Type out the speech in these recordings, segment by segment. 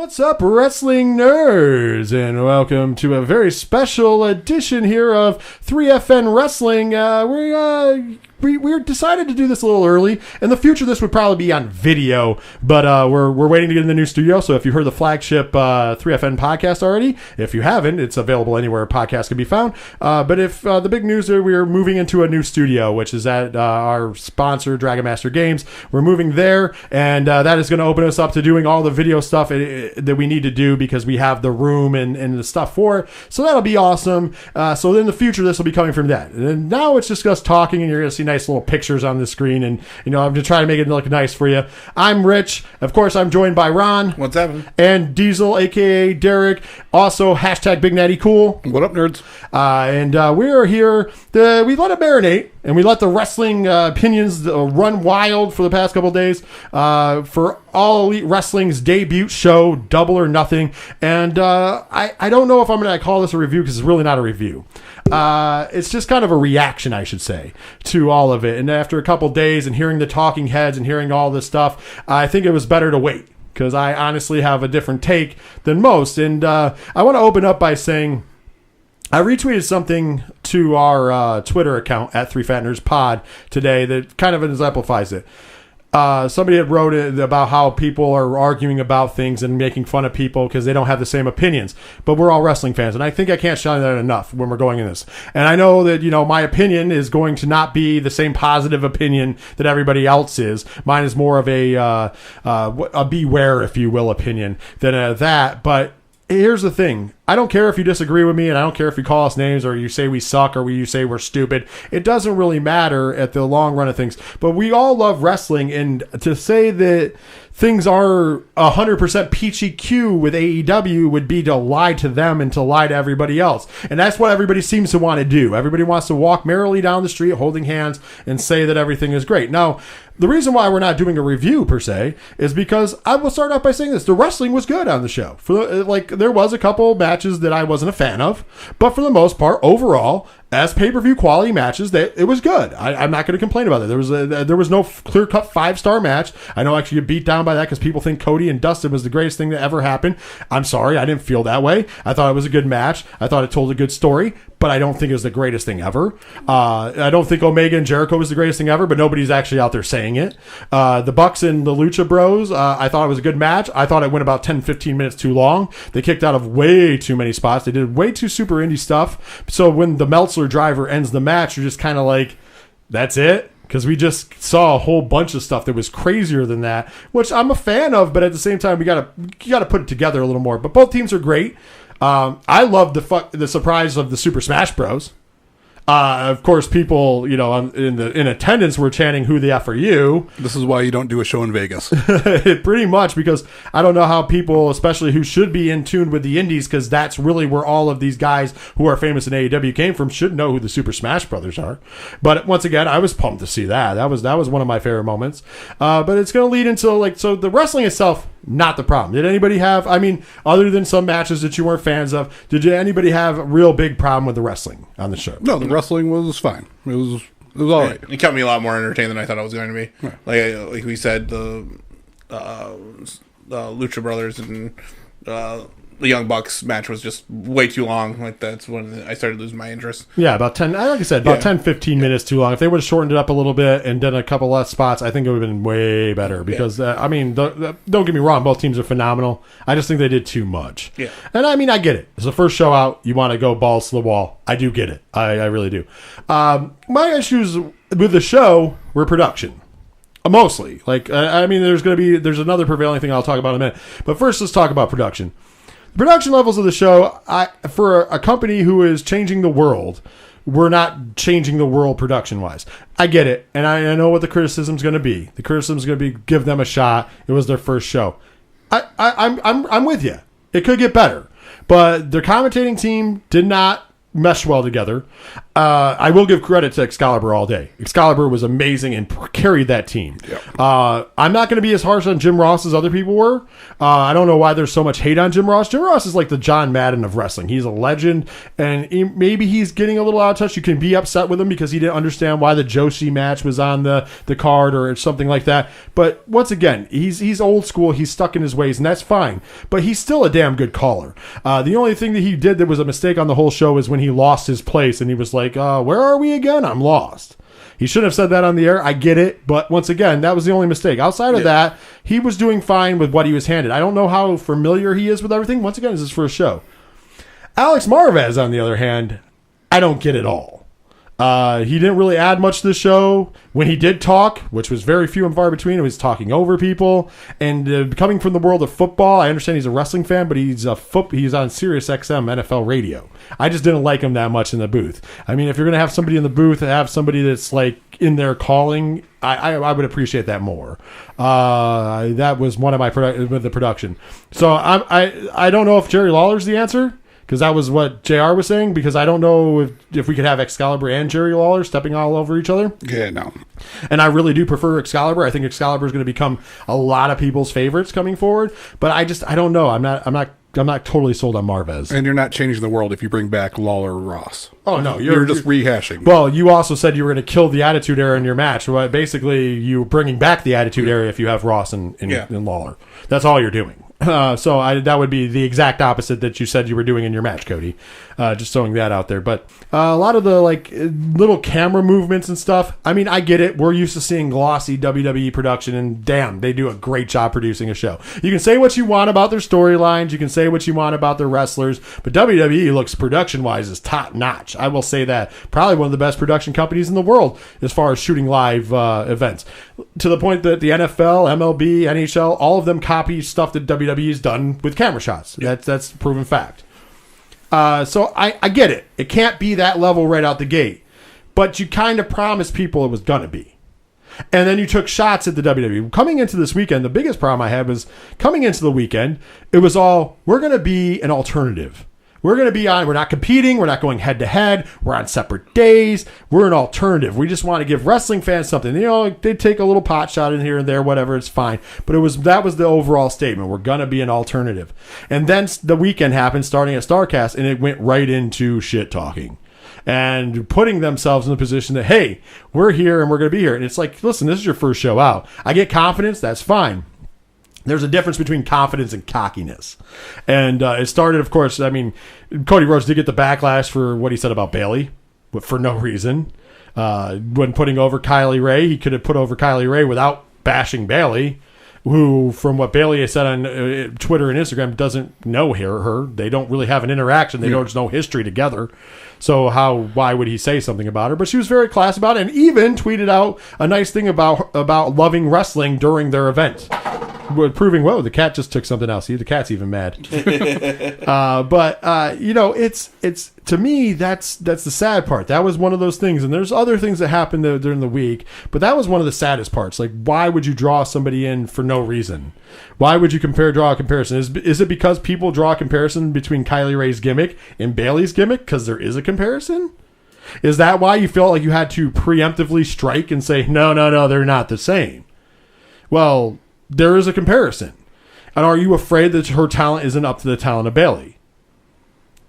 What's up, wrestling nerds, and welcome to a very special edition here of 3FN Wrestling. We decided to do this a little early. In the future, this would probably be on video, but we're waiting to get in the new studio. So if you heard the flagship 3FN podcast already, if you haven't, it's available anywhere podcasts can be found. But if the big news is we're moving into a new studio, which is at our sponsor, Dragon Master Games. We're moving there, and that is going to open us up to doing all the video stuff that we need to do because we have the room and the stuff for it. So that'll be awesome. So in the future, this will be coming from that. And now it's just us talking, and you're going to see nice little pictures on the screen, and I'm just trying to make it look nice for you. I'm Rich. Of course, I'm joined by Ron. What's happening? And Diesel, aka Derek. Also, hashtag Big Natty Cool. What up, nerds? And we are here. We let it marinate, and we let the wrestling opinions run wild for the past couple of days for All Elite Wrestling's debut show, Double or Nothing. And I don't know if I'm going to call this a review because it's really not a review. It's just kind of a reaction, I should say, to all of it. And after a couple days and hearing the talking heads and hearing all this stuff, I think it was better to wait because I honestly have a different take than most. And I want to open up by saying I retweeted something to our Twitter account at 3FatNersPod today that kind of exemplifies it. Somebody had wrote it about how people are arguing about things and making fun of people because they don't have the same opinions. But we're all wrestling fans, and I think I can't shine that enough when we're going in this. And I know that, my opinion is going to not be the same positive opinion that everybody else is. Mine is more of a beware, if you will, opinion than that. But here's the thing. I don't care if you disagree with me, and I don't care if you call us names or you say we suck or you say we're stupid. It doesn't really matter at the long run of things. But we all love wrestling, and to say that things are 100% peachy Q with AEW would be to lie to them and to lie to everybody else. And that's what everybody seems to want to do. Everybody wants to walk merrily down the street holding hands and say that everything is great. Now, the reason why we're not doing a review per se is because I will start off by saying this. The wrestling was good on the show. There was a couple matches that I wasn't a fan of, but for the most part, overall, as pay-per-view quality matches, it was good. I'm not going to complain about it. There was no clear-cut 5-star match. I know I actually get beat down by that because people think Cody and Dustin was the greatest thing that ever happened. I'm sorry, I didn't feel that way. I thought it was a good match. I thought it told a good story, but I don't think it was the greatest thing ever. I don't think Omega and Jericho was the greatest thing ever, but nobody's actually out there saying it. The Bucks and the Lucha Bros, I thought it was a good match. I thought it went about 10-15 minutes too long. They kicked out of way too many spots. They did way too super indie stuff. So when the Meltzer driver ends the match, you're just kind of like, that's it? Because we just saw a whole bunch of stuff that was crazier than that, which I'm a fan of, but at the same time, you gotta put it together a little more. But both teams are great. I love the surprise of the Super Smash Bros. Of course, people, in attendance were chanting, "Who the F are you?" This is why you don't do a show in Vegas. Pretty much, because I don't know how people, especially who should be in tune with the indies, because that's really where all of these guys who are famous in AEW came from, should know who the Super Smash Brothers are. But once again, I was pumped to see that. That was one of my favorite moments. But it's going to lead into, so the wrestling itself, not the problem. Did anybody have, other than some matches that you weren't fans of, did anybody have a real big problem with the wrestling on the show? No, the wrestling was fine. It was all right. It kept me a lot more entertained than I thought it was going to be. Yeah. Like we said, the Lucha Brothers and the Young Bucks match was just way too long. Like, that's when I started losing my interest. Yeah, about 10, like I said, 10-15 minutes too long. If they would have shortened it up a little bit and done a couple less spots, I think it would have been way better. Because, don't get me wrong, both teams are phenomenal. I just think they did too much. Yeah. And, I get it. It's the first show out. You want to go balls to the wall. I do get it. I really do. My issues with the show were production. Mostly. There's another prevailing thing I'll talk about in a minute. But first, let's talk about production. Production levels of the show, for a company who is changing the world, we're not changing the world production-wise. I get it, and I know what the criticism's going to be. The criticism's going to be, give them a shot. It was their first show. I'm with you. It could get better, but their commentating team did not mesh well together. I will give credit to Excalibur all day. Excalibur was amazing and carried that team. Yep. I'm not going to be as harsh on Jim Ross as other people were. I don't know why there's so much hate on Jim Ross. Jim Ross is like the John Madden of wrestling. He's a legend, and maybe he's getting a little out of touch. You can be upset with him because he didn't understand why the Joshi match was on the card or something like that. But once again, he's old school. He's stuck in his ways, and that's fine. But he's still a damn good caller. The only thing that he did that was a mistake on the whole show is when he lost his place, and he was like, where are we again? I'm lost. He shouldn't have said that on the air. I get it. But once again, that was the only mistake. Outside of that, he was doing fine with what he was handed. I don't know how familiar he is with everything. Once again, this is his first show. Alex Marvez, on the other hand, I don't get it all. He didn't really add much to the show. When he did talk, which was very few and far between, he was talking over people. And coming from the world of football, I understand he's a wrestling fan, but he's on Sirius XM NFL radio. I just didn't like him that much in the booth. I mean, if you're going to have somebody in the booth, have somebody that's like in there calling, I would appreciate that more. That was one of my with the production. So I don't know if Jerry Lawler's the answer. Because that was what JR was saying. Because I don't know if we could have Excalibur and Jerry Lawler stepping all over each other. Yeah, no. And I really do prefer Excalibur. I think Excalibur is going to become a lot of people's favorites coming forward. But I don't know. I'm not totally sold on Marvez. And you're not changing the world if you bring back Lawler or Ross. Oh no, you're just rehashing. Well, you also said you were going to kill the Attitude Era in your match. Well, basically, you're bringing back the Attitude Era if you have Ross and Lawler. That's all you're doing. So that would be the exact opposite that you said you were doing in your match, Cody. Just throwing that out there. But a lot of the like little camera movements and stuff, I mean, I get it. We're used to seeing glossy WWE production, and damn, they do a great job producing a show. You can say what you want about their storylines. You can say what you want about their wrestlers. But WWE looks production-wise is top-notch. I will say that. Probably one of the best production companies in the world as far as shooting live events. To the point that the NFL, MLB, NHL, all of them copy stuff that WWE's done with camera shots. Yep. That's a proven fact. So I get it. It can't be that level right out the gate. But you kind of promised people it was going to be. And then you took shots at the WWE. Coming into this weekend, the biggest problem I had was coming into the weekend, it was all, we're going to be an alternative. We're going to be on, we're not competing, we're not going head to head, we're on separate days, we're an alternative. We just want to give wrestling fans something. You know, they take a little pot shot in here and there, whatever, it's fine. But that was the overall statement. We're going to be an alternative. And then the weekend happened, starting at StarCast, and it went right into shit talking. And putting themselves in the position that, hey, we're here and we're going to be here. And it's like, listen, this is your first show out. I get confidence, that's fine. There's a difference between confidence and cockiness. And it started, of course, I mean, Cody Rhodes did get the backlash for what he said about Bayley, but for no reason. When putting over Kylie Ray, he could have put over Kylie Ray without bashing Bayley, who, from what Bayley has said on Twitter and Instagram, doesn't know her. They don't really have an interaction. They don't no history together. So why would he say something about her? But she was very classy about it, and even tweeted out a nice thing about loving wrestling during their event. Proving, whoa, the cat just took something else. See, the cat's even mad. But you know, it's to me, that's the sad part. That was one of those things, and there's other things that happened during the week, but that was one of the saddest parts. Like, why would you draw somebody in for no reason? Why would you draw a comparison? Is it because people draw a comparison between Kylie Ray's gimmick and Bayley's gimmick because there is a comparison? Is that why you felt like you had to preemptively strike and say, no, they're not the same? Well, there is a comparison. And are you afraid that her talent isn't up to the talent of Bayley?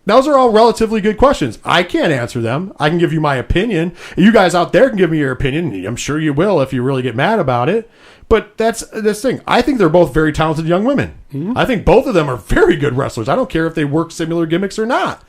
Those are all relatively good questions. I can't answer them. I can give you my opinion. You guys out there can give me your opinion. I'm sure you will if you really get mad about it. But that's this thing. I think they're both very talented young women. Mm-hmm. I think both of them are very good wrestlers. I don't care if they work similar gimmicks or not.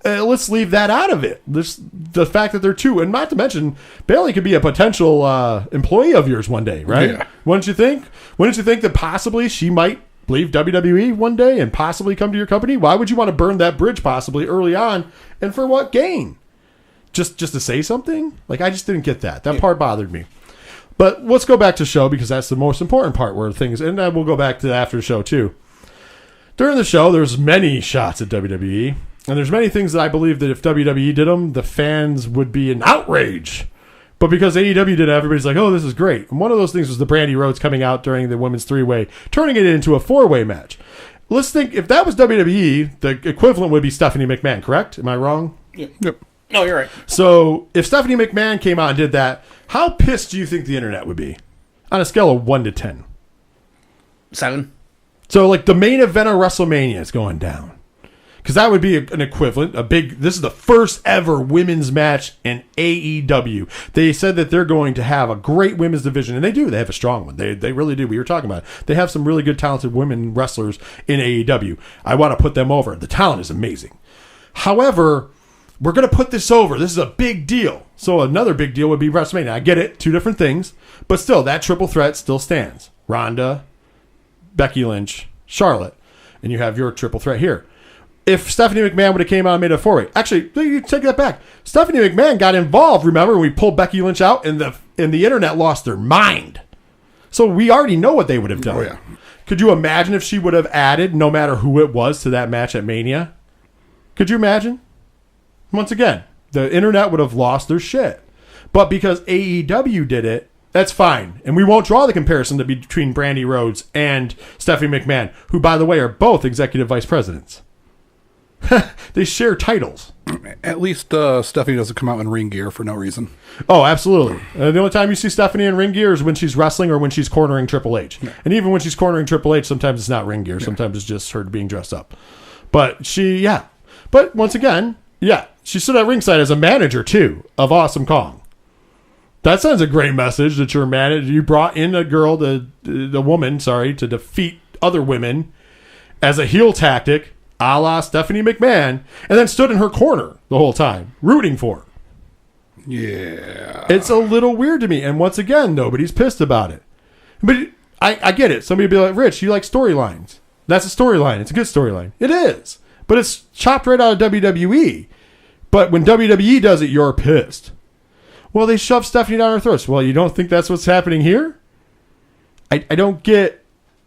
Let's leave that out of it. The fact that they're two, and not to mention, Bayley could be a potential employee of yours one day, right? Yeah. Wouldn't you think? Wouldn't you think that possibly she might leave WWE one day and possibly come to your company? Why would you want to burn that bridge possibly early on, and for what gain? Just to say something? Like, I just didn't get that. That part bothered me. But let's go back to show, because that's the most important part where things, and then we'll go back to the after show too. During the show, there's many shots at WWE. And there's many things that I believe that if WWE did them, the fans would be in outrage. But because AEW did it, everybody's like, oh, this is great. And one of those things was the Brandy Rhodes coming out during the women's three-way, turning it into a four-way match. Let's think, if that was WWE, the equivalent would be Stephanie McMahon, correct? Am I wrong? Yep. No, you're right. So if Stephanie McMahon came out and did that, how pissed do you think the internet would be? On a scale of 1 to 10. 7. So like the main event of WrestleMania is going down. Because that would be an equivalent, this is the first ever women's match in AEW. They said that they're going to have a great women's division, and they do. They have a strong one. They really do. We were talking about it. They have some really good, talented women wrestlers in AEW. I want to put them over. The talent is amazing. However, we're going to put this over. This is a big deal. So another big deal would be WrestleMania. I get it. 2 different things. But still, that triple threat still stands. Ronda, Becky Lynch, Charlotte. And you have your triple threat here. If Stephanie McMahon would have came out and made a 4-way. Actually, you take that back. Stephanie McMahon got involved, remember, when we pulled Becky Lynch out and the internet lost their mind. So we already know what they would have done. Oh, yeah. Could you imagine if she would have added, no matter who it was, to that match at Mania? Could you imagine? Once again, the internet would have lost their shit. But because AEW did it, that's fine. And we won't draw the comparison between Brandy Rhodes and Stephanie McMahon, who, by the way, are both executive vice presidents. They share titles. At least Stephanie doesn't come out in ring gear for no reason. Oh, absolutely. The only time you see Stephanie in ring gear is when she's wrestling or when she's cornering Triple H. Yeah. And even when she's cornering Triple H, sometimes it's not ring gear. Sometimes it's just her being dressed up. But But once again, she stood at ringside as a manager, too, of Awesome Kong. That sends a great message that you're manager. You brought in a girl, the woman, to defeat other women as a heel tactic, a la Stephanie McMahon, and then stood in her corner the whole time, rooting for her. Yeah. It's a little weird to me. And once again, nobody's pissed about it. But I get it. Somebody would be like, Rich, you like storylines. That's a storyline. It's a good storyline. It is. But it's chopped right out of WWE. But when WWE does it, you're pissed. Well, they shove Stephanie down her throats. Well, you don't think that's what's happening here? I don't get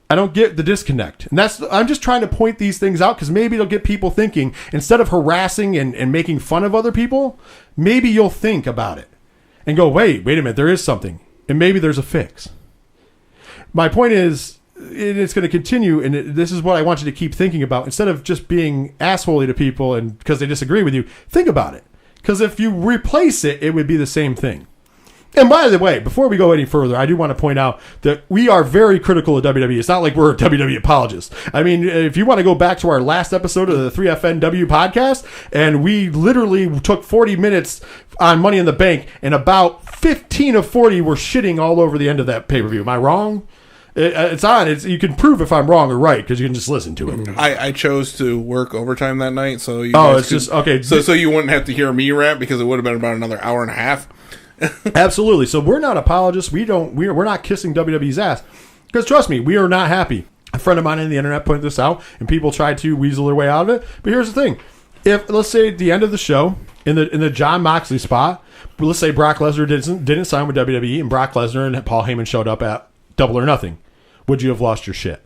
the disconnect. And I'm just trying to point these things out because maybe it'll get people thinking, instead of harassing and making fun of other people, maybe you'll think about it and go, wait a minute, there is something. And maybe there's a fix. My point is, it's going to continue, and this is what I want you to keep thinking about. Instead of just being assholey to people and because they disagree with you, think about it. Because if you replace it, it would be the same thing. And by the way, before we go any further, I do want to point out that we are very critical of WWE. It's not like we're WWE apologists. I mean, if you want to go back to our last episode of the 3FNW podcast, and we literally took 40 minutes on Money in the Bank, and about 15 of 40 were shitting all over the end of that pay-per-view. Am I wrong? It's on. You can prove if I'm wrong or right because you can just listen to it. I chose to work overtime that night, so okay. So you wouldn't have to hear me rant because it would have been about another hour and a half. Absolutely. So we're not apologists. We're not kissing WWE's ass because trust me, we are not happy. A friend of mine on the internet pointed this out, and people tried to weasel their way out of it. But here's the thing: if let's say at the end of the show, in the Jon Moxley spot, let's say Brock Lesnar didn't sign with WWE, and Brock Lesnar and Paul Heyman showed up at Double or Nothing, would you have lost your shit?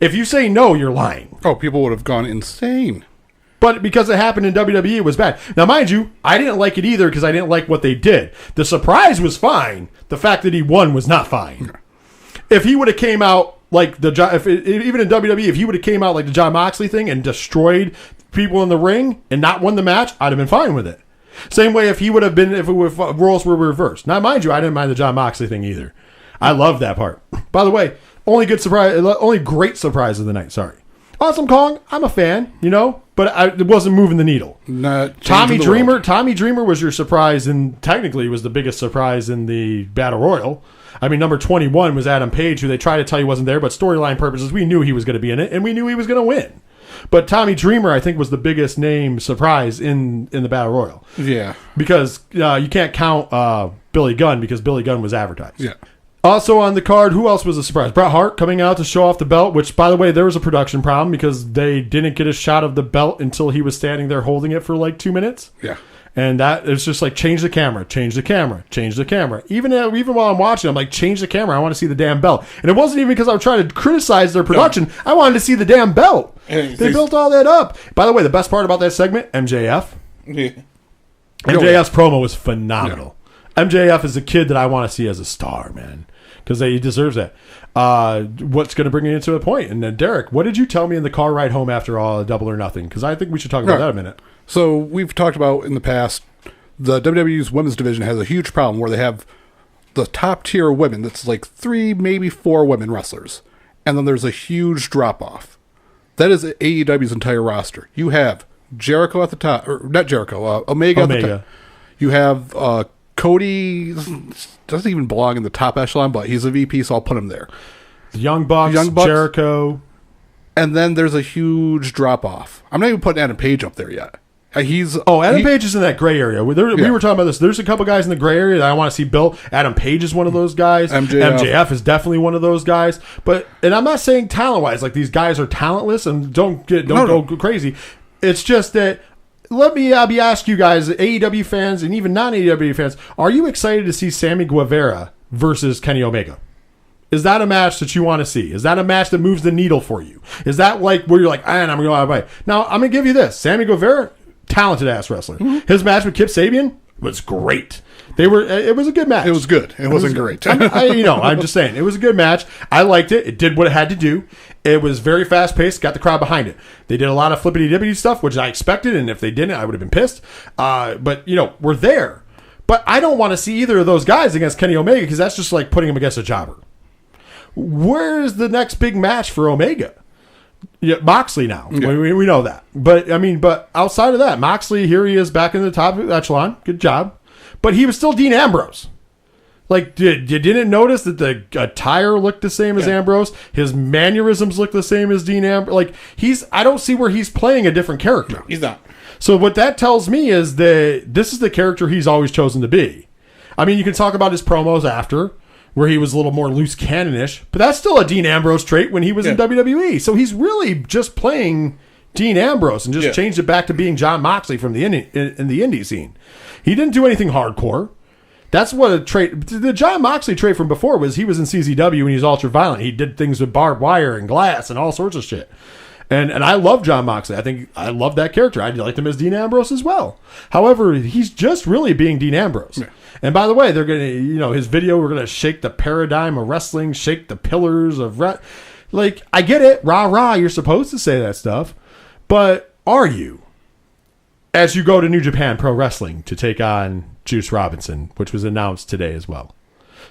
If you say no, you're lying. Oh, people would have gone insane. But because it happened in WWE, it was bad. Now, mind you, I didn't like it either because I didn't like what they did. The surprise was fine. The fact that he won was not fine. If he would have came out like even in WWE, if he would have came out like the Jon Moxley thing and destroyed people in the ring and not won the match, I'd have been fine with it. Same way if he would have been, if roles were reversed. Now, mind you, I didn't mind the Jon Moxley thing either. I love that part. By the way, only great surprise of the night. Sorry. Awesome Kong, I'm a fan, but it wasn't moving the needle. Tommy Dreamer was your surprise, and technically was the biggest surprise in the Battle Royal. I mean, number 21 was Adam Page, who they tried to tell you wasn't there, but storyline purposes, we knew he was going to be in it, and we knew he was going to win. But Tommy Dreamer, I think, was the biggest name surprise in the Battle Royal. Yeah. Because you can't count Billy Gunn, because Billy Gunn was advertised. Yeah. Also on the card, who else was a surprise? Bret Hart coming out to show off the belt, which, by the way, there was a production problem because they didn't get a shot of the belt until he was standing there holding it for like 2 minutes. Yeah. And that it's just like, change the camera, change the camera, change the camera. Even while I'm watching, I'm like, change the camera. I want to see the damn belt. And it wasn't even because I was trying to criticize their production. No. I wanted to see the damn belt. They built all that up. By the way, the best part about that segment, MJF. Yeah. MJF's promo was phenomenal. Yeah. MJF is a kid that I want to see as a star, man. Because he deserves that. What's going to bring me into a point? And then, Derek, what did you tell me in the car ride home after all Double or Nothing? Because I think we should talk about that a minute. So we've talked about in the past, the WWE's women's division has a huge problem where they have the top tier women. That's like 3, maybe 4 women wrestlers. And then there's a huge drop off. That is AEW's entire roster. You have Jericho at the top, or not Jericho, Omega at the top. You have Cody, doesn't even belong in the top echelon, but he's a VP, so I'll put him there. The Young Bucks, Jericho. And then there's a huge drop off. I'm not even putting Adam Page up there yet. Adam Page is in that gray area. We were talking about this. There's a couple guys in the gray area that I want to see built. Adam Page is one of those guys. MJF is definitely one of those guys. And I'm not saying talent wise, like these guys are talentless and don't go crazy. It's just that. Let me ask you guys, AEW fans and even non-AEW fans, are you excited to see Sammy Guevara versus Kenny Omega? Is that a match that you want to see? Is that a match that moves the needle for you? Is that like where you're like, I'm going to go out of my way? Now, I'm going to give you this. Sammy Guevara, talented ass wrestler. Mm-hmm. His match with Kip Sabian was great. It was a good match. It was good. It wasn't great. I'm just saying. It was a good match. I liked it. It did what it had to do. It was very fast-paced. Got the crowd behind it. They did a lot of flippity-dippity stuff, which I expected, and if they didn't, I would have been pissed. But, we're there. But I don't want to see either of those guys against Kenny Omega because that's just like putting him against a jobber. Where's the next big match for Omega? Yeah, Moxley now. Yeah. We know that. But outside of that, Moxley, here he is back in the top echelon. Good job. But he was still Dean Ambrose. Like, you didn't notice that the attire looked the same as Ambrose? His mannerisms look the same as Dean Ambrose? Like, I don't see where he's playing a different character. No, he's not. So what that tells me is that this is the character he's always chosen to be. I mean, you can talk about his promos after, where he was a little more loose cannonish, but that's still a Dean Ambrose trait when he was in WWE. So he's really just playing Dean Ambrose and just changed it back to being Jon Moxley from in the indie scene. He didn't do anything hardcore. That's what a trait. The Jon Moxley trait from before was he was in CZW and he's ultra violent. He did things with barbed wire and glass and all sorts of shit. And I love Jon Moxley. I think I love that character. I liked him as Dean Ambrose as well. However, he's just really being Dean Ambrose. Yeah. And by the way, they're going to, his video, we're going to shake the paradigm of wrestling, shake the pillars of like, I get it. Rah, rah. You're supposed to say that stuff. But are you? As you go to New Japan Pro Wrestling to take on Juice Robinson, which was announced today as well.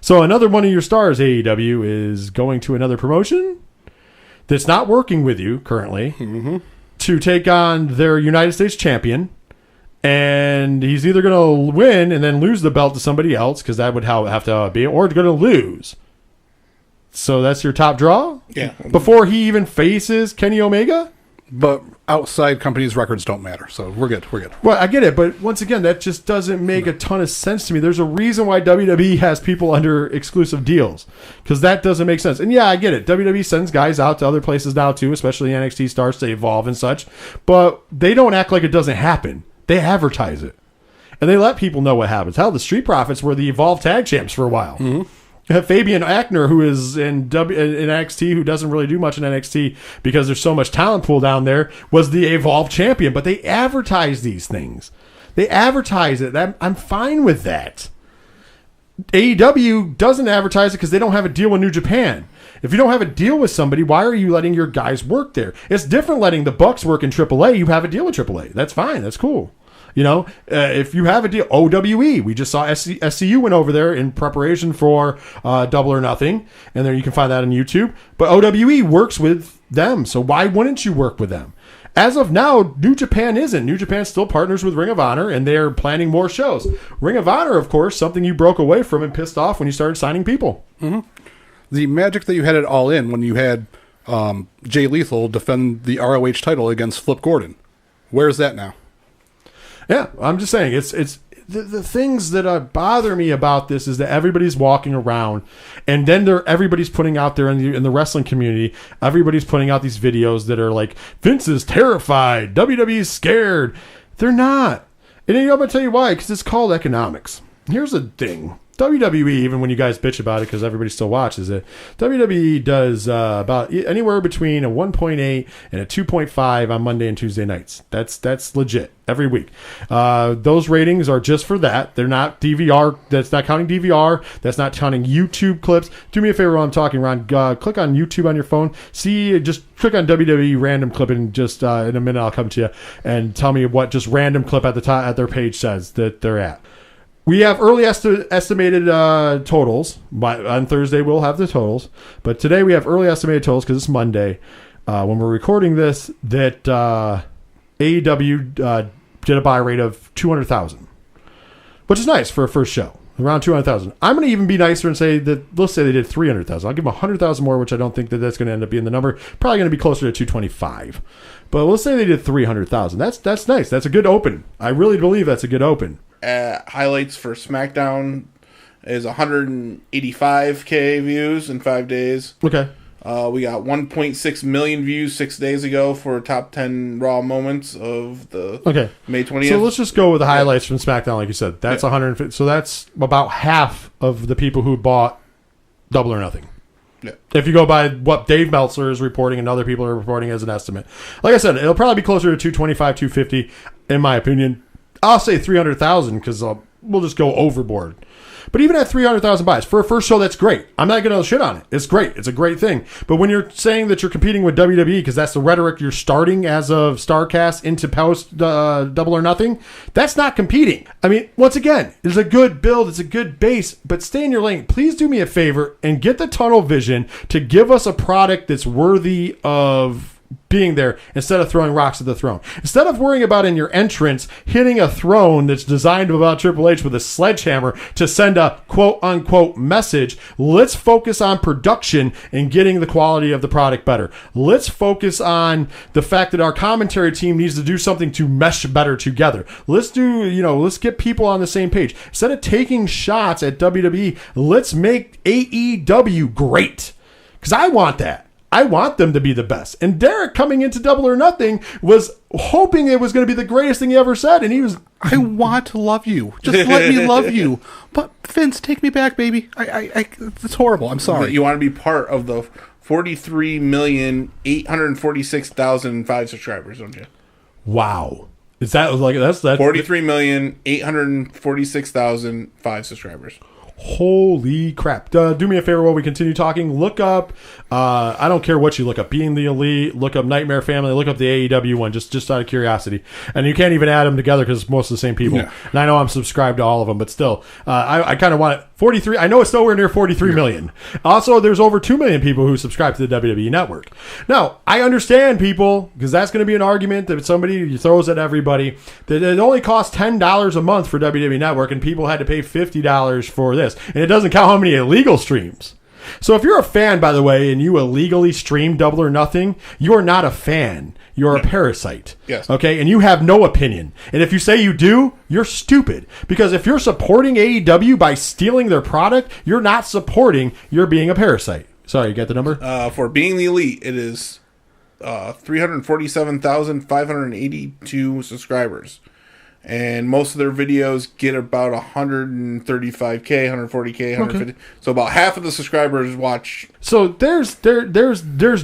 So another one of your stars, AEW, is going to another promotion that's not working with you currently to take on their United States champion. And he's either going to win and then lose the belt to somebody else, because that would have to be, or going to lose. So that's your top draw? Yeah. Before he even faces Kenny Omega? But outside companies' records don't matter, so we're good. Well, I get it, but once again, that just doesn't make a ton of sense to me. There's a reason why WWE has people under exclusive deals, because that doesn't make sense. And yeah, I get it. WWE sends guys out to other places now too, especially NXT starts to evolve and such, but they don't act like it doesn't happen. They advertise it, and they let people know what happens. Hell, the Street Profits were the Evolve Tag Champs for a while. Mm-hmm. You have Fabian Aichner, who is in NXT, who doesn't really do much in NXT because there's so much talent pool down there, was the Evolve champion. But they advertise these things. They advertise it. I'm fine with that. AEW doesn't advertise it because they don't have a deal with New Japan. If you don't have a deal with somebody, why are you letting your guys work there? It's different letting the Bucks work in AAA. You have a deal with AAA. That's fine. That's cool. If you have a deal, OWE, we just saw SCU went over there in preparation for Double or Nothing, and there you can find that on YouTube. But OWE works with them, so why wouldn't you work with them? As of now, New Japan isn't. New Japan still partners with Ring of Honor, and they're planning more shows. Ring of Honor, of course, something you broke away from and pissed off when you started signing people. Mm-hmm. The magic that you had at All In when you had Jay Lethal defend the ROH title against Flip Gordon. Where's that now? Yeah, I'm just saying, it's the things that bother me about this is that everybody's walking around, and then everybody's putting out there in the wrestling community, everybody's putting out these videos that are like, Vince is terrified, WWE's scared. They're not. And I'm going to tell you why, because it's called economics. Here's the thing. WWE, even when you guys bitch about it because everybody still watches it, WWE does about anywhere between a 1.8 and a 2.5 on Monday and Tuesday nights. That's legit every week. Those ratings are just for that. They're not DVR. That's not counting DVR. That's not counting YouTube clips. Do me a favor while I'm talking, Ron. Click on YouTube on your phone. Just click on WWE random clip, and just in a minute I'll come to you and tell me what just random clip at the top at their page says that they're at. We have early estimated totals. On Thursday, we'll have the totals. But today, we have early estimated totals because it's Monday. When we're recording this, that AEW did a buy rate of 200,000, which is nice for a first show. Around 200,000. I'm going to even be nicer and say that, let's say they did 300,000. I'll give them 100,000 more, which I don't think that's going to end up being the number. Probably going to be closer to 225. But let's say they did 300,000. That's nice. That's a good open. I really believe that's a good open. Highlights for SmackDown is 185K views in 5 days. Okay. We got 1.6 million views 6 days ago for top 10 Raw moments of the May 20th. So let's just go with the highlights from SmackDown, like you said. That's 150. So that's about half of the people who bought Double or Nothing. Yeah. If you go by what Dave Meltzer is reporting and other people are reporting as an estimate. Like I said, it'll probably be closer to 225, 250, in my opinion. I'll say 300,000 because we'll just go overboard. But even at 300,000 buys for a first show, that's great. I'm not going to shit on it. It's great. It's a great thing. But when you're saying that you're competing with WWE because that's the rhetoric you're starting as of StarCast into post Double or Nothing, that's not competing. I mean, once again, it's a good build. It's a good base. But stay in your lane. Please do me a favor and get the tunnel vision to give us a product that's worthy of being there instead of throwing rocks at the throne. Instead of worrying about in your entrance hitting a throne that's designed about Triple H with a sledgehammer to send a quote-unquote message, let's focus on production and getting the quality of the product better. Let's focus on the fact that our commentary team needs to do something to mesh better together. Let's get people on the same page. Instead of taking shots at WWE, let's make AEW great. Because I want that. I want them to be the best. And Derek coming into Double or Nothing was hoping it was going to be the greatest thing he ever said. And he was... I want to love you. Just let me love you. But Vince, take me back, baby. It's horrible. I'm sorry. You want to be part of the 43,846,005 subscribers, don't you? Wow. Is that like... That's 43,846,005 subscribers. Holy crap. Do me a favor while we continue talking. Look up, I don't care what you look up, Being the Elite, look up Nightmare Family, look up the AEW one, just out of curiosity. And you can't even add them together because it's most of the same people. Yeah. And I know I'm subscribed to all of them, but still, I kind of want it. 43, I know it's nowhere near 43 million. Also, there's over 2 million people who subscribe to the WWE Network. Now, I understand people, because that's going to be an argument that somebody throws at everybody, that it only costs $10 a month for WWE Network, and people had to pay $50 for this. And it doesn't count how many illegal streams. So if you're a fan, by the way, and you illegally stream Double or Nothing, you are not a fan. You're a parasite. Yes. Okay? And you have no opinion. And if you say you do, you're stupid. Because if you're supporting AEW by stealing their product, you're not supporting, you're being a parasite. Sorry, you got the number? For Being the Elite, it is 347,582 subscribers. And most of their videos get about 135K, 140K, 150. Okay. So about half of the subscribers watch. So there's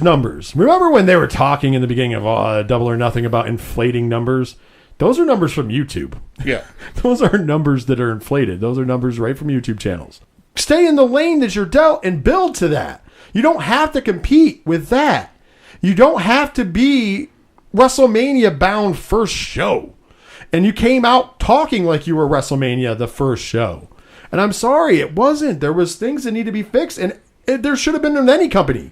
numbers. Remember when they were talking in the beginning of Double or Nothing about inflating numbers? Those are numbers from YouTube. Yeah. Those are numbers that are inflated. Those are numbers right from YouTube channels. Stay in the lane that you're dealt and build to that. You don't have to compete with that. You don't have to be WrestleMania bound first show. And you came out talking like you were WrestleMania the first show. And I'm sorry, it wasn't. There was things that need to be fixed, and there should have been in any company.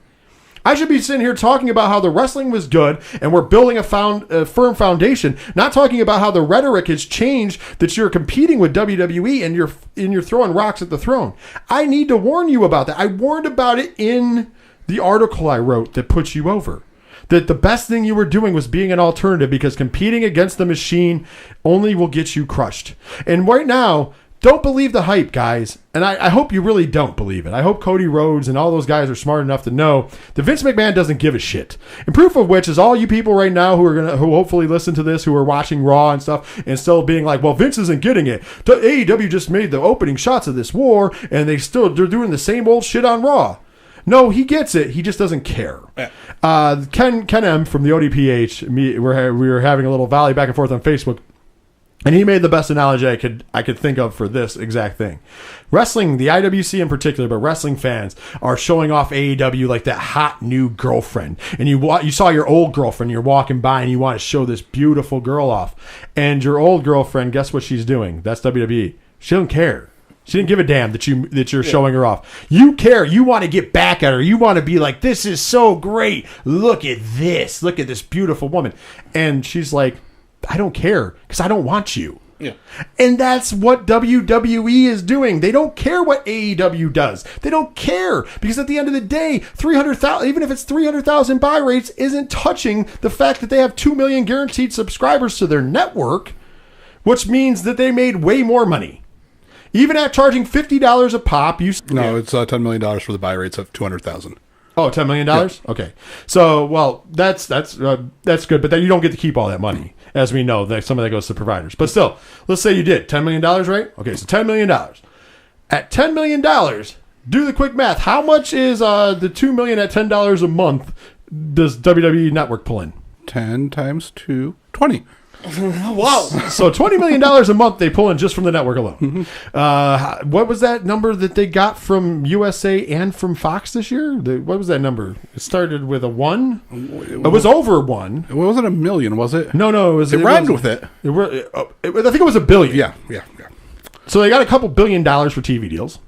I should be sitting here talking about how the wrestling was good, and we're building a firm foundation, not talking about how the rhetoric has changed, that you're competing with WWE and you're throwing rocks at the throne. I need to warn you about that. I warned about it in the article I wrote that put you over. That the best thing you were doing was being an alternative, because competing against the machine only will get you crushed. And right now, Don't believe the hype, guys. And I hope you really don't believe it. I hope Cody Rhodes and all those guys are smart enough to know that Vince McMahon doesn't give a shit. And proof of which is all you people right now who hopefully listen to this, who are watching Raw and stuff, and still being like, well, Vince isn't getting it. AEW just made the opening shots of this war, and they're doing the same old shit on Raw. No, he gets it. He just doesn't care. Yeah. Ken M from the ODPH, we were having a little volley back and forth on Facebook. And he made the best analogy I could think of for this exact thing. Wrestling, the IWC in particular, but wrestling fans are showing off AEW like that hot new girlfriend. And you saw your old girlfriend, you're walking by and you want to show this beautiful girl off. And your old girlfriend, guess what she's doing? That's WWE. She doesn't care. She didn't give a damn that you're showing her off. You care. You want to get back at her. You want to be like, this is so great. Look at this. Look at this beautiful woman. And she's like, I don't care because I don't want you. Yeah. And that's what WWE is doing. They don't care what AEW does. They don't care because at the end of the day, 300,000, even if it's 300,000 buy rates, isn't touching the fact that they have 2 million guaranteed subscribers to their network, which means that they made way more money. Even at charging $50 a pop, it's $10 million for the buy rates of 200,000. Oh, $10 million? Yeah. Okay. So, well, that's good, but then you don't get to keep all that money. As we know, some of that goes to providers. But still, let's say you did $10 million, right? Okay, so $10 million. At $10 million, do the quick math. How much is the $2 million at $10 a month does WWE Network pull in? 10 times 2, 20. Wow. So $20 million a month they pull in just from the network alone. Mm-hmm. What was that number that they got from USA and from Fox this year? What was that number? It started with a 1? It was over 1. It wasn't a million, was it? No. It rhymed with it. I think it was $1 billion. Yeah. So they got a couple $1 billion for TV deals.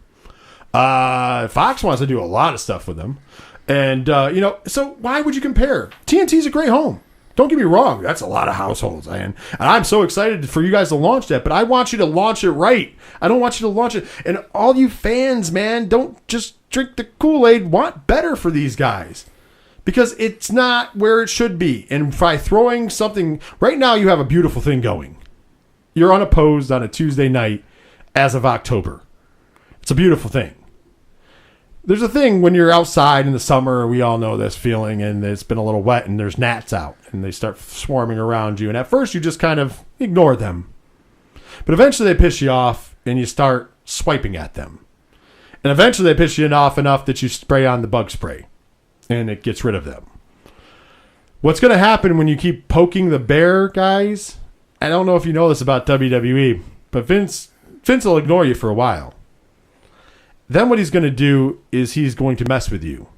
Fox wants to do a lot of stuff with them. And, so why would you compare? TNT's a great home. Don't get me wrong. That's a lot of households, man. And I'm so excited for you guys to launch that, but I want you to launch it right. I don't want you to launch it. And all you fans, man, don't just drink the Kool-Aid. Want better for these guys. Because it's not where it should be. And by throwing something... Right now, you have a beautiful thing going. You're unopposed on a Tuesday night as of October. It's a beautiful thing. There's a thing when you're outside in the summer, we all know this feeling, and it's been a little wet, and there's gnats out, and they start swarming around you. And at first, you just kind of ignore them. But eventually, they piss you off, and you start swiping at them. And eventually, they piss you off enough that you spray on the bug spray, and it gets rid of them. What's going to happen when you keep poking the bear, guys? I don't know if you know this about WWE, but Vince will ignore you for a while. Then what he's going to do is he's going to mess with you.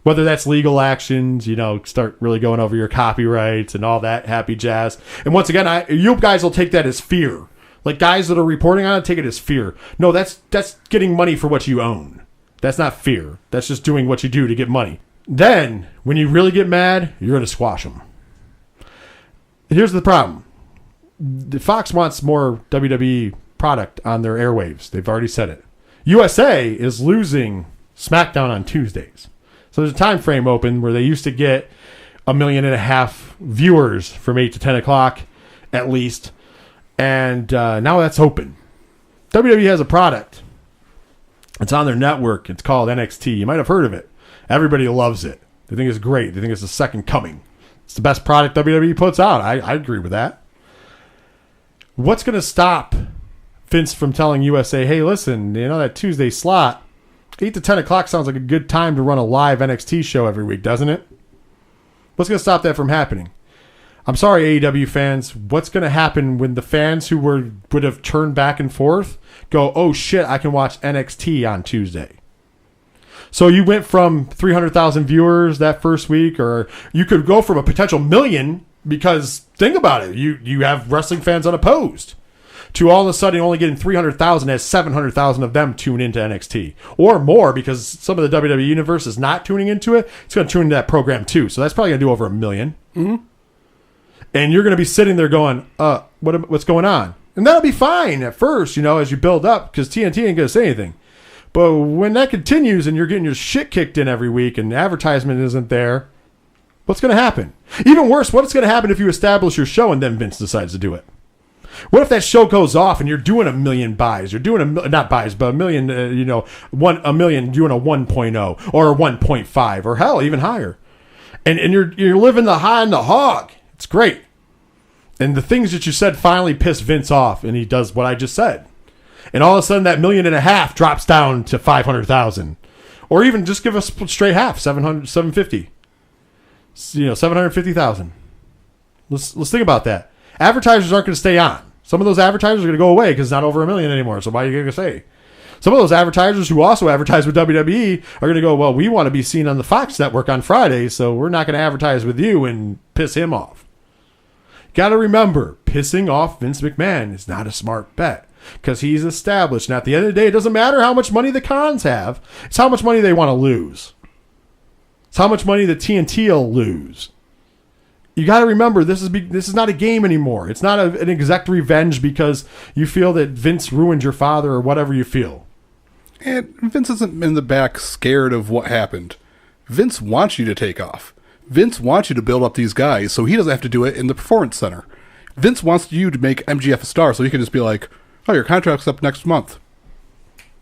Whether that's legal actions, start really going over your copyrights and all that happy jazz. And once again, you guys will take that as fear. Like guys that are reporting on it, take it as fear. No, that's getting money for what you own. That's not fear. That's just doing what you do to get money. Then, when you really get mad, you're going to squash them. Here's the problem. Fox wants more WWE product on their airwaves. They've already said it. USA is losing SmackDown on Tuesdays. So there's a time frame open where they used to get 1.5 million viewers from 8 to 10 o'clock at least. And now that's open. WWE has a product. It's on their network. It's called NXT. You might have heard of it. Everybody loves it. They think it's great. They think it's the second coming. It's the best product WWE puts out. I agree with that. What's going to stop Vince from telling USA, hey, listen, that Tuesday slot, 8 to 10 o'clock sounds like a good time to run a live NXT show every week, doesn't it? What's going to stop that from happening? I'm sorry, AEW fans. What's going to happen when the fans who would have turned back and forth go, oh, shit, I can watch NXT on Tuesday? So you went from 300,000 viewers that first week, or you could go from a potential 1 million, because think about it. You have wrestling fans unopposed, to all of a sudden only getting 300,000 as 700,000 of them tune into NXT. Or more, because some of the WWE universe is not tuning into it. It's going to tune into that program too. So that's probably going to do over 1 million. Mm-hmm. And you're going to be sitting there going, what's going on? And that'll be fine at first, as you build up, because TNT ain't going to say anything. But when that continues and you're getting your shit kicked in every week and advertisement isn't there, what's going to happen? Even worse, what's going to happen if you establish your show and then Vince decides to do it? What if that show goes off and you're doing 1 million buys? You're doing not buys, but 1 million, $1 million doing a 1.0 or a 1.5 or hell, even higher. And you're living the high and the hog. It's great. And the things that you said finally piss Vince off, and he does what I just said. And all of a sudden, that $1.5 million drops down to 500,000, or even just give us straight half, 750. 750,000. Let's think about that. Advertisers aren't going to stay on. Some of those advertisers are going to go away because it's not over 1 million anymore. So why are you going to say? Some of those advertisers who also advertise with WWE are going to go, well, we want to be seen on the Fox network on Friday, so we're not going to advertise with you and piss him off. Got to remember, pissing off Vince McMahon is not a smart bet because he's established. And at the end of the day, it doesn't matter how much money the cons have. It's how much money they want to lose. It's how much money the TNT will lose. You got to remember, this is not a game anymore. It's not an exact revenge because you feel that Vince ruined your father or whatever you feel. And Vince isn't in the back scared of what happened. Vince wants you to take off. Vince wants you to build up these guys so he doesn't have to do it in the Performance Center. Vince wants you to make MGF a star so he can just be like, oh, your contract's up next month.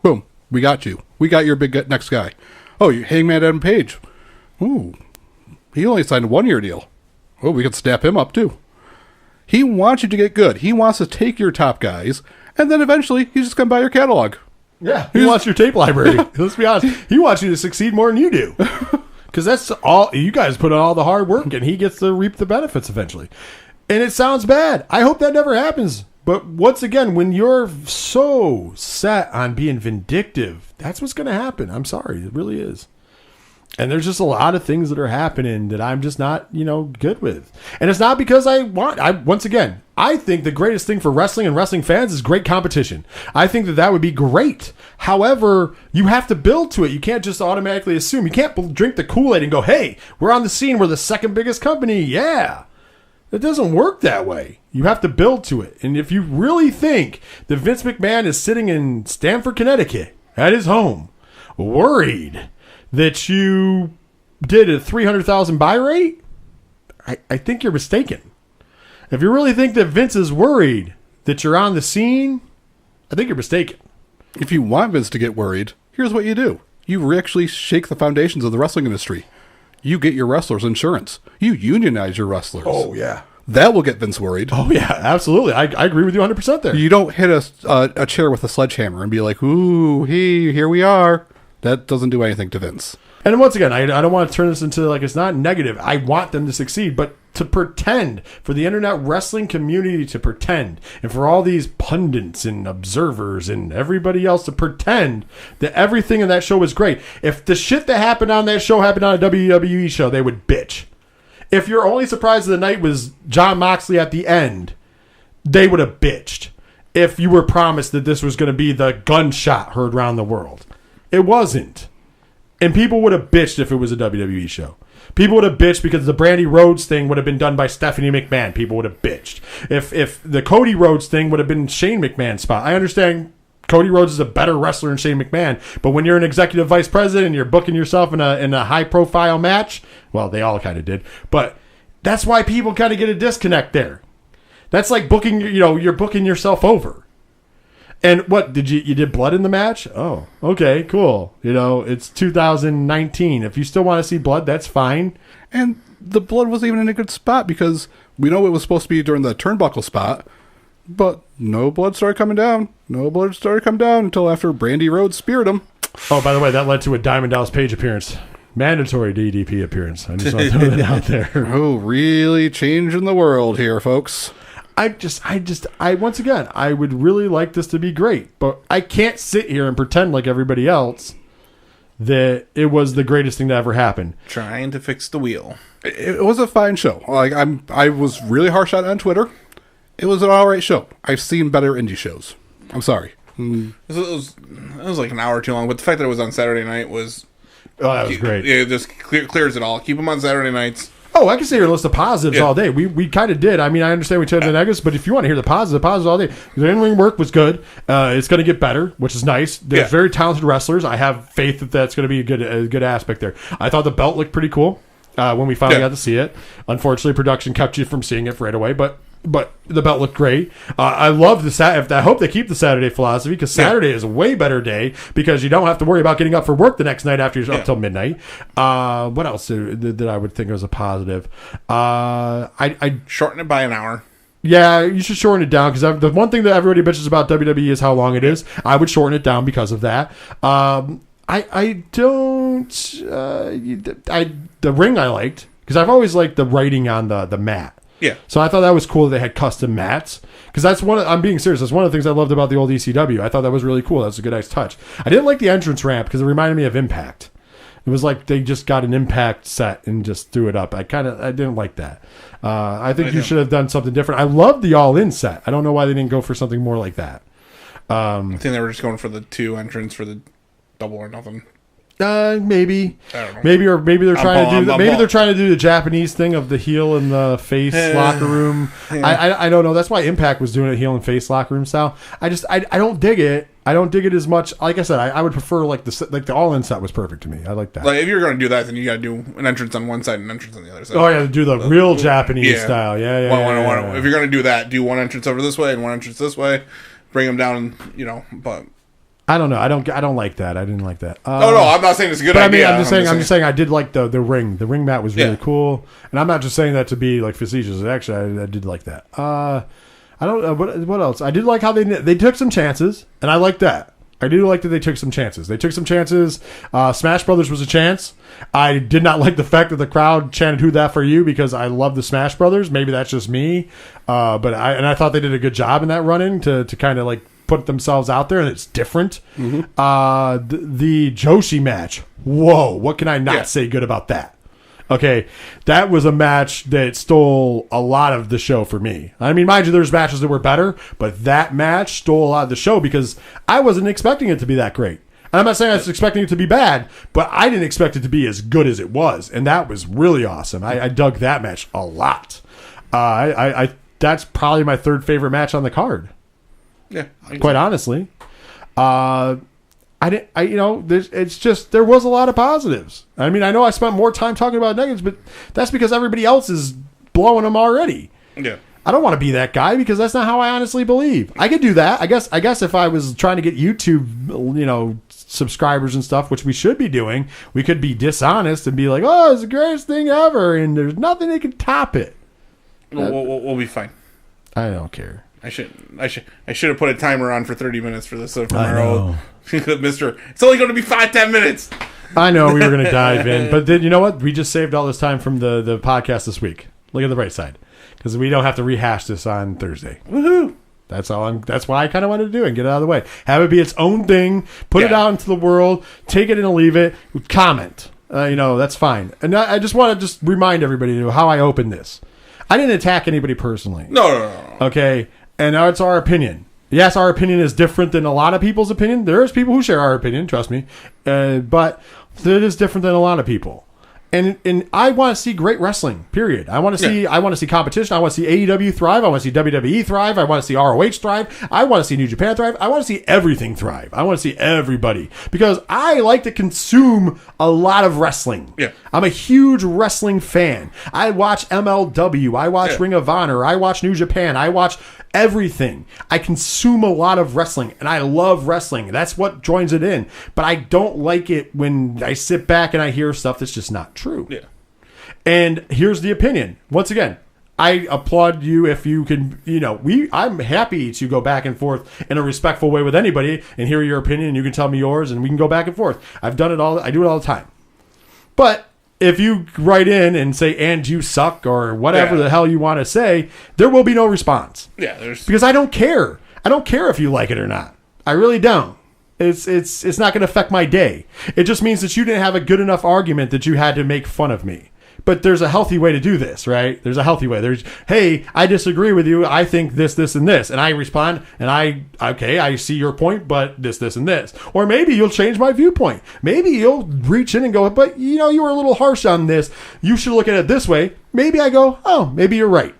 Boom. We got you. We got your big next guy. Oh, you Hangman Adam Page. Ooh. He only signed a 1-year deal. Oh, we could snap him up too. He wants you to get good. He wants to take your top guys, and then eventually he's just going to buy your catalog. Yeah, he wants your tape library. Let's be honest. He wants you to succeed more than you do. Because that's all you guys put in all the hard work, and he gets to reap the benefits eventually. And it sounds bad. I hope that never happens. But once again, when you're so set on being vindictive, that's what's going to happen. I'm sorry. It really is. And there's just a lot of things that are happening that I'm just not, good with. And it's not because once again, I think the greatest thing for wrestling and wrestling fans is great competition. I think that would be great. However, you have to build to it. You can't just automatically assume. You can't drink the Kool-Aid and go, hey, we're on the scene. We're the second biggest company. Yeah. It doesn't work that way. You have to build to it. And if you really think that Vince McMahon is sitting in Stamford, Connecticut, at his home, worried that you did a 300,000 buy rate, I think you're mistaken. If you really think that Vince is worried that you're on the scene, I think you're mistaken. If you want Vince to get worried, here's what you do. You actually shake the foundations of the wrestling industry. You get your wrestlers insurance. You unionize your wrestlers. Oh, yeah. That will get Vince worried. Oh, yeah, absolutely. I agree with you 100% there. You don't hit a chair with a sledgehammer and be like, ooh, hey, here we are. That doesn't do anything to Vince. And once again, I don't want to turn this into it's not negative. I want them to succeed, but to pretend, for the internet wrestling community to pretend, and for all these pundits and observers and everybody else to pretend that everything in that show was great. If the shit that happened on that show happened on a WWE show, they would bitch. If your only surprise of the night was Jon Moxley at the end, they would have bitched. If you were promised that this was going to be the gunshot heard around the world. It wasn't. And people would have bitched if it was a WWE show. People would have bitched because the Brandy Rhodes thing would have been done by Stephanie McMahon. People would have bitched. If the Cody Rhodes thing would have been Shane McMahon's spot. I understand Cody Rhodes is a better wrestler than Shane McMahon, but when you're an executive vice president and you're booking yourself in a high-profile match, well, they all kind of did, but that's why people kind of get a disconnect there. That's like booking, you're booking yourself over. And what you did blood in the match? Oh, okay, cool. It's 2019. If you still want to see blood, that's fine. And the blood wasn't even in a good spot because we know it was supposed to be during the turnbuckle spot, but no blood started coming down. No blood started coming down until after Brandy Rhodes speared him. Oh, by the way, that led to a Diamond Dallas Page appearance. Mandatory DDP appearance. I just want to throw that out there. Oh, really changing the world here, folks. I once again, I would really like this to be great, but I can't sit here and pretend like everybody else that it was the greatest thing to ever happen. Trying to fix the wheel. It was a fine show. I was really harsh on Twitter. It was an all right show. I've seen better indie shows. I'm sorry. It was like an hour too long, but the fact that it was on Saturday night was... Oh, that was great. Yeah, it just clears it all. Keep them on Saturday nights. Oh, I can say your list of positives all day. We kind of did. I mean, I understand we took the negatives, but if you want to hear the positives all day. The in-ring work was good. It's going to get better, which is nice. There's very talented wrestlers. I have faith that that's going to be a good aspect there. I thought the belt looked pretty cool when we finally got to see it. Unfortunately, production kept you from seeing it right away, but but the belt looked great. I love I hope they keep the Saturday philosophy, because Saturday is a way better day because you don't have to worry about getting up for work the next night after you're up till midnight. What else did I would think was a positive? I Shorten it by an hour. Yeah, you should shorten it down, because the one thing that everybody bitches about WWE is how long it is. I would shorten it down because of that. I don't. The ring I liked, because I've always liked the writing on the mat. Yeah. So I thought that was cool that they had custom mats, because I'm being serious. That's one of the things I loved about the old ECW. I thought that was really cool. That's a good, nice touch. I didn't like the entrance ramp because it reminded me of Impact. It was like they just got an Impact set and just threw it up. I didn't like that. I think you should have done something different. I loved the All-In set. I don't know why they didn't go for something more like that. I think they were just going for the 2 entrants for the Double or Nothing. Maybe. I don't know. Maybe they're trying to do they're trying to do the Japanese thing of the heel and the face locker room. I don't know. That's why Impact was doing it heel and face locker room style. I don't dig it. I don't dig it as much. Like I said, I would prefer the All-In set was perfect to me. I like that. Like, if you're going to do that, then you got to do an entrance on one side and an entrance on the other side. Oh yeah, do the real Japanese style. Yeah. If you're going to do that, do one entrance over this way and one entrance this way. Bring them down, but I don't know. I don't like that. I didn't like that. No, I'm not saying it's a good but idea. I'm just saying I did like the ring. The ring mat was really cool, and I'm not just saying that to be like facetious. Actually, I did like that. I don't know what else. I did like how they took some chances, and I like that. I do like that they took some chances. Smash Brothers was a chance. I did not like the fact that the crowd chanted "Who that for you?" because I love the Smash Brothers. Maybe that's just me, but I thought they did a good job in that run-in to kind of like put themselves out there, and it's different. Mm-hmm. The Joshi match. Whoa, what can I not say good about that? Okay, that was a match that stole a lot of the show for me. I mean, mind you, there's matches that were better, but that match stole a lot of the show because I wasn't expecting it to be that great. And I'm not saying I was expecting it to be bad, but I didn't expect it to be as good as it was, and that was really awesome. I dug that match a lot. That's probably my third favorite match on the card. Yeah, quite honestly. It's just, there was a lot of positives. I mean, I know I spent more time talking about negatives, but that's because everybody else is blowing them already. Yeah. I don't want to be that guy because that's not how I honestly believe. I could do that. I guess if I was trying to get YouTube, subscribers and stuff, which we should be doing, we could be dishonest and be like, oh, it's the greatest thing ever, and there's nothing that can top it. We'll be fine. I don't care. I should have put a timer on for 30 minutes for this tomorrow. Mister, it's only going to be 5-10 minutes. I know we were going to dive in, but then you know what? We just saved all this time from the podcast this week. Look at the right side, because we don't have to rehash this on Thursday. Woohoo! That's why I kind of wanted to do it and get it out of the way. Have it be its own thing. Put it out into the world. Take it and leave it. Comment. That's fine. And I just want to remind everybody how I opened this. I didn't attack anybody personally. No. Okay. And now it's our opinion. Yes, our opinion is different than a lot of people's opinion. There's people who share our opinion, trust me. But it is different than a lot of people. And I want to see great wrestling, period. I want to see competition. I want to see AEW thrive. I want to see WWE thrive. I want to see ROH thrive. I want to see New Japan thrive. I want to see everything thrive. I want to see everybody, because I like to consume a lot of wrestling. Yeah. I'm a huge wrestling fan. I watch MLW. I watch Ring of Honor. I watch New Japan. I watch everything. I consume a lot of wrestling, and I love wrestling. That's what joins it in. But I don't like it when I sit back and I hear stuff that's just not true. Yeah. And here's the opinion. Once again, I applaud you if you can, I'm happy to go back and forth in a respectful way with anybody and hear your opinion, and you can tell me yours, and we can go back and forth. I've done it all. I do it all the time. But if you write in and say, and you suck, or whatever the hell you want to say, there will be no response. Yeah, because I don't care. I don't care if you like it or not. I really don't. It's not going to affect my day. It just means that you didn't have a good enough argument that you had to make fun of me. But there's a healthy way to do this, right? There's a healthy way. There's, hey, I disagree with you. I think this, and this. And I respond, and I see your point, but this, and this. Or maybe you'll change my viewpoint. Maybe you'll reach in and go, but, you were a little harsh on this. You should look at it this way. Maybe I go, oh, maybe you're right.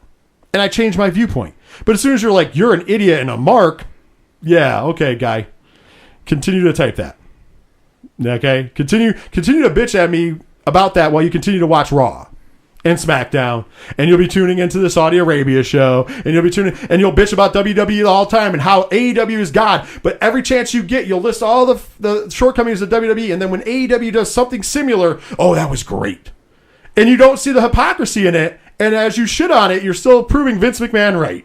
And I change my viewpoint. But as soon as you're like, you're an idiot and a mark, yeah, okay, guy. Continue to type that. Okay? Continue to bitch at me about that while you continue to watch Raw. and SmackDown, and you'll be tuning into the Saudi Arabia show, and you'll bitch about WWE all the time and how AEW is God. But every chance you get, you'll list all the shortcomings of WWE, and then when AEW does something similar, oh, that was great. And you don't see the hypocrisy in it, and as you shit on it, you're still proving Vince McMahon right.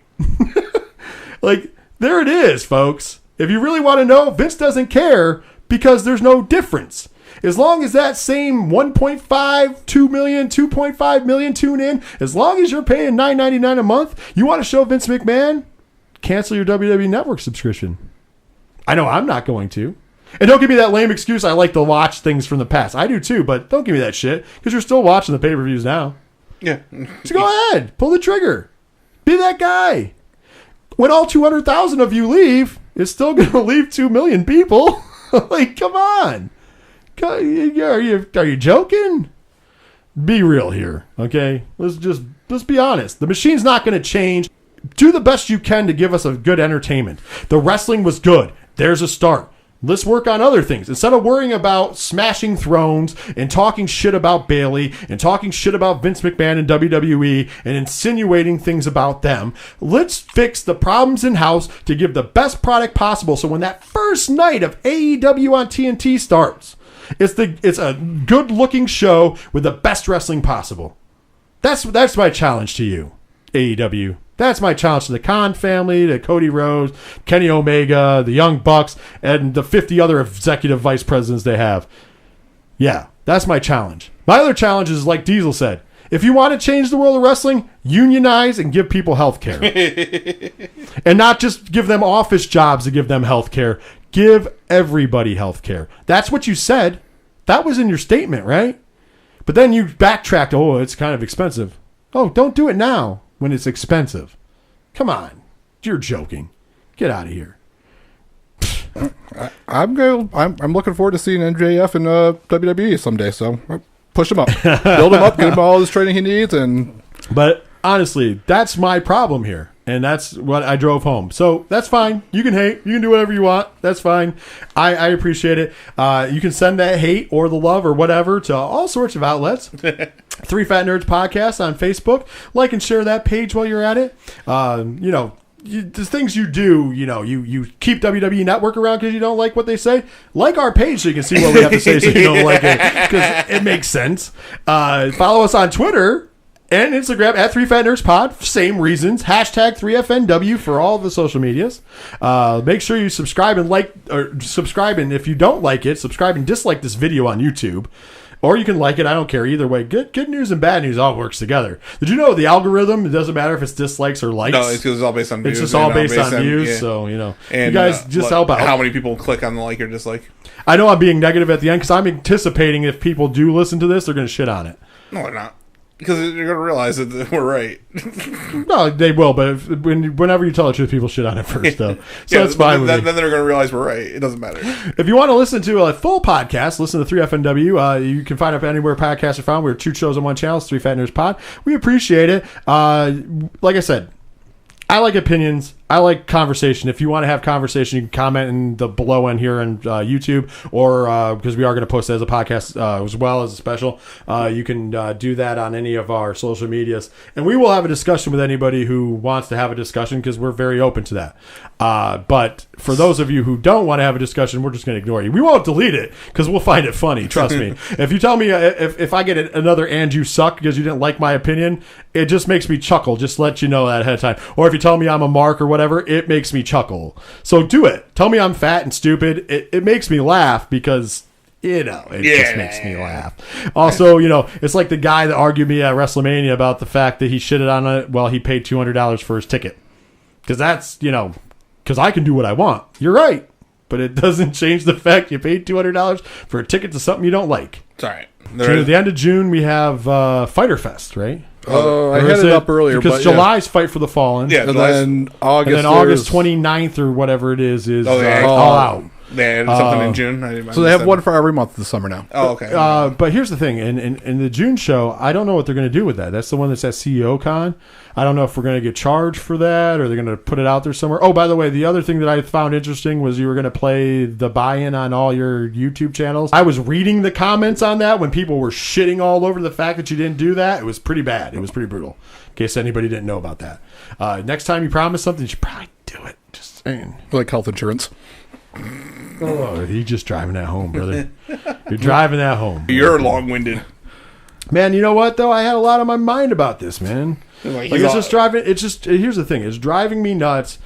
Like, there it is, folks. If you really want to know, Vince doesn't care because there's no difference. As long as that same 1.5, 2 million, 2.5 million tune in, as long as you're paying $9.99 a month, you want to show Vince McMahon, cancel your WWE Network subscription. I know I'm not going to. And don't give me that lame excuse, I like to watch things from the past. I do too, but don't give me that shit, because you're still watching the pay-per-views now. Yeah. So go ahead, pull the trigger. Be that guy. When all 200,000 of you leave, it's still going to leave 2 million people. Like, come on. Are you joking? Be real here, okay? Let's be honest. The machine's not going to change. Do the best you can to give us a good entertainment. The wrestling was good. There's a start. Let's work on other things. Instead of worrying about smashing thrones and talking shit about Bayley and talking shit about Vince McMahon and WWE and insinuating things about them, let's fix the problems in-house to give the best product possible. So when that first night of AEW on TNT starts, it's a good-looking show with the best wrestling possible. That's my challenge to you, AEW. That's my challenge to the Khan family, to Cody Rhodes, Kenny Omega, the Young Bucks, and the 50 other executive vice presidents they have. Yeah, that's my challenge. My other challenge is, like Diesel said, if you want to change the world of wrestling, unionize and give people health care. And not just give them office jobs to give them health care. Give everybody health care. That's what you said. That was in your statement, right? But then you backtracked, oh, it's kind of expensive. Oh, don't do it now when it's expensive. Come on. You're joking. Get out of here. I'm looking forward to seeing MJF in WWE someday, so push him up. Build him up, get him all his training he needs. But honestly, that's my problem here. And that's what I drove home. So that's fine. You can hate. You can do whatever you want. That's fine. I appreciate it. You can send that hate or the love or whatever to all sorts of outlets. 3 Fat Nerds Podcast on Facebook. Like and share that page while you're at it. The things you do, you keep WWE Network around because you don't like what they say. Like our page so you can see what we have to say so you don't like it. Because it makes sense. Follow us on Twitter and Instagram at 3 Fat Nerds Pod. Same reasons. Hashtag 3FNW for all the social medias. Make sure you subscribe and subscribe, and if you don't like it, subscribe and dislike this video on YouTube. Or you can like it. I don't care either way. Good news and bad news all works together. Did you know the algorithm, it doesn't matter if it's dislikes or likes? No, it's all based on views. It's just all based on views. Yeah. So, and, you guys just help out. How many people click on the like or dislike? I know I'm being negative at the end because I'm anticipating if people do listen to this, they're going to shit on it. No, they're not. Because you're going to realize that we're right. No, they will, but whenever you tell the truth, people shit on it first, though. So that's fine with me. Then they're going to realize we're right. It doesn't matter. If you want to listen to a full podcast, listen to 3FNW. You can find it anywhere podcasts are found. We're 2 shows on one channel. It's 3 Fat Nerds Pod. We appreciate it. Like I said, I like opinions. I like conversation. If you want to have conversation, you can comment in the below end here on YouTube, or because we are going to post it as a podcast as well as a special. You can do that on any of our social medias, and we will have a discussion with anybody who wants to have a discussion because we're very open to that. But for those of you who don't want to have a discussion, we're just going to ignore you. We won't delete it because we'll find it funny. Trust me. If you tell me if I get another "and you suck" because you didn't like my opinion, it just makes me chuckle. Just to let you know that ahead of time. Or if you tell me I'm a mark or whatever, it makes me chuckle. So do it. Tell me I'm fat and stupid. It makes me laugh because it just makes me laugh. Also, it's like the guy that argued me at WrestleMania about the fact that he shitted on it while he paid $200 for his ticket. Because that's, because I can do what I want. You're right. But it doesn't change the fact you paid $200 for a ticket to something you don't like. It's all right. At the end of June, we have Fyter Fest, right? I had it up earlier. Because July's Fight for the Fallen. Yeah, and then August 29th or whatever it is All Out. They added something in June. I So they have one for every month this summer now. Oh, okay. But here's the thing: in the June show, I don't know what they're going to do with that. That's the one that's at CEO Con. I don't know if we're going to get charged for that or they're going to put it out there somewhere. Oh, by the way, the other thing that I found interesting was you were going to play the buy-in on all your YouTube channels. I was reading the comments on that when people were shitting all over the fact that you didn't do that. It was pretty bad. It was pretty brutal. In case anybody didn't know about that. Next time you promise something, you should probably do it. Just saying. Like health insurance. Oh, you're just driving that home, brother. You're driving that home. You're long-winded. Man, you know what though? I had a lot on my mind about this, man. Like, It's just driving. It's just here's the thing. It's driving me nuts.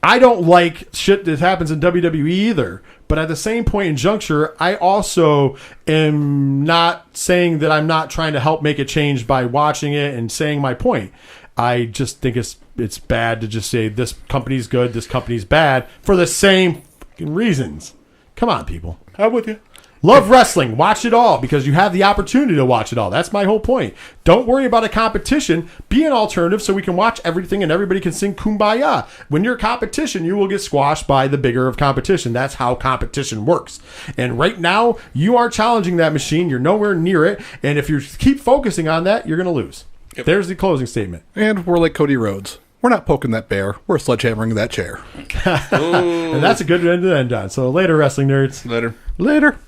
I don't like shit that happens in WWE either. But at the same point in juncture, I also am not saying that I'm not trying to help make a change by watching it and saying my point. I just think it's bad to just say this company's good, this company's bad for the same fucking reasons. Come on, people. I'm with you. Love wrestling. Watch it all because you have the opportunity to watch it all. That's my whole point. Don't worry about a competition. Be an alternative so we can watch everything and everybody can sing Kumbaya. When you're competition, you will get squashed by the bigger of competition. That's how competition works. And right now, you are challenging that machine. You're nowhere near it. And if you keep focusing on that, you're going to lose. Yep. There's the closing statement. And we're like Cody Rhodes. We're not poking that bear. We're sledgehammering that chair. And that's a good end to end on. So later, wrestling nerds. Later. Later.